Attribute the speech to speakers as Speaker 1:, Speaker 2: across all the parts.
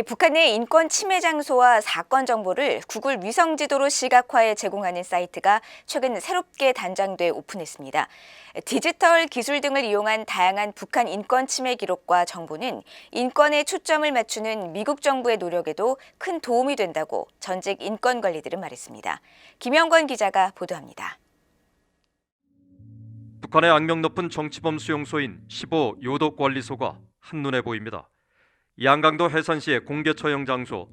Speaker 1: 북한의 인권 침해 장소와 사건 정보를 구글 위성 지도로 시각화해 제공하는 사이트가 최근 새롭게 단장돼 오픈했습니다. 디지털 기술 등을 이용한 다양한 북한 인권 침해 기록과 정보는 인권에 초점을 맞추는 미국 정부의 노력에도 큰 도움이 된다고 전직 인권 관리들은 말했습니다. 김영권 기자가 보도합니다.
Speaker 2: 북한의 악명 높은 정치범 수용소인 15 요독관리소가 한눈에 보입니다. 양강도 해산시의 공개 처형 장소,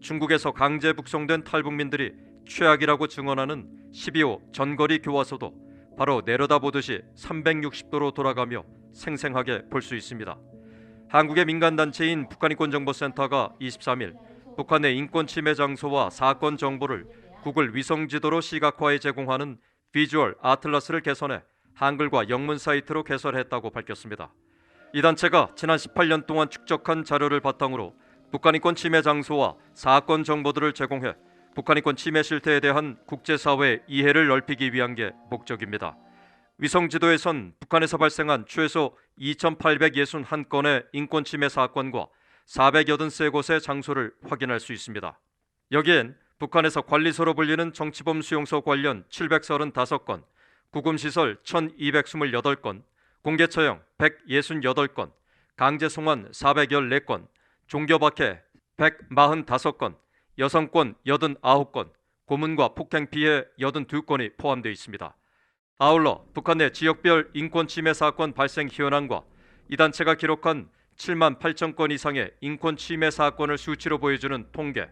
Speaker 2: 중국에서 강제 북송된 탈북민들이 최악이라고 증언하는 12호 전거리 교화소도 바로 내려다보듯이 360도로 돌아가며 생생하게 볼 수 있습니다. 한국의 민간단체인 북한인권정보센터가 23일 북한의 인권 침해 장소와 사건 정보를 구글 위성지도로 시각화해 제공하는 비주얼 아틀라스를 개선해 한글과 영문 사이트로 개설했다고 밝혔습니다. 이 단체가 지난 18년 동안 축적한 자료를 바탕으로 북한 인권 침해 장소와 사건 정보들을 제공해 북한 인권 침해 실태에 대한 국제사회의 이해를 넓히기 위한 게 목적입니다. 위성지도에선 북한에서 발생한 최소 2,861건의 인권 침해 사건과 483곳의 장소를 확인할 수 있습니다. 여기엔 북한에서 관리소로 불리는 정치범 수용소 관련 735건, 구금시설 1,228건, 공개처형 168건, 강제송환 414건, 종교박해 145건, 여성권 89건, 고문과 폭행 피해 82건이 포함되어 있습니다. 아울러 북한 내 지역별 인권 침해 사건 발생 현황과 이 단체가 기록한 7만 8천 건 이상의 인권 침해 사건을 수치로 보여주는 통계,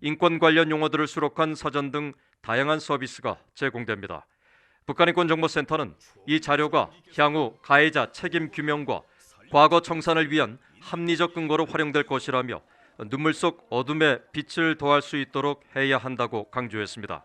Speaker 2: 인권 관련 용어들을 수록한 사전 등 다양한 서비스가 제공됩니다. 북한인권정보센터는 이 자료가 향후 가해자 책임 규명과 과거 청산을 위한 합리적 근거로 활용될 것이라며 눈물 속 어둠에 빛을 더할 수 있도록 해야 한다고 강조했습니다.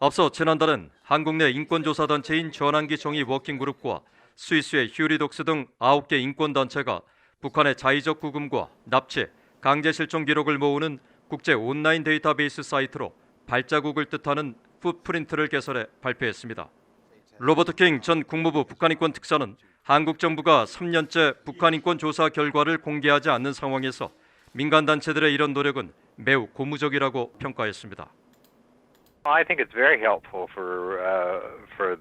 Speaker 2: 앞서 지난달은 한국 내 인권조사단체인 전환기 정의 워킹그룹과 스위스의 휴리독스 등 9개 인권단체가 북한의 자의적 구금과 납치, 강제 실종 기록을 모으는 국제 온라인 데이터베이스 사이트로 발자국을 뜻하는 풋프린트를 개설해 발표했습니다. 로버트 킹 전 국무부 북한인권 특사는 한국 정부가 3년째 북한인권 조사 결과를 공개하지 않는 상황에서 민간단체들의 이런 노력은 매우 고무적이라고 평가했습니다.
Speaker 3: I think it's very helpful for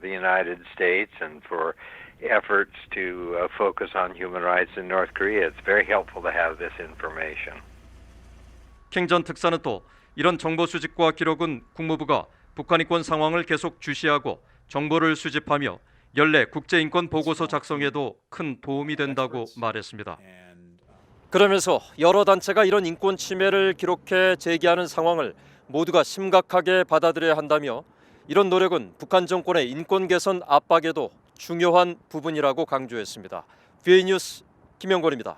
Speaker 3: the United States and for efforts to focus on human rights in North Korea. It's very helpful to have this information.
Speaker 2: 킹 전 특사는 또 이런 정보 수집과 기록은 국무부가 북한인권 상황을 계속 주시하고 정보를 수집하며 연례 국제인권 보고서 작성에도 큰 도움이 된다고 말했습니다.
Speaker 4: 그러면서 여러 단체가 이런 인권 침해를 기록해 제기하는 상황을 모두가 심각하게 받아들여야 한다며 이런 노력은 북한 정권의 인권 개선 압박에도 중요한 부분이라고 강조했습니다. VA 뉴스 김영권입니다.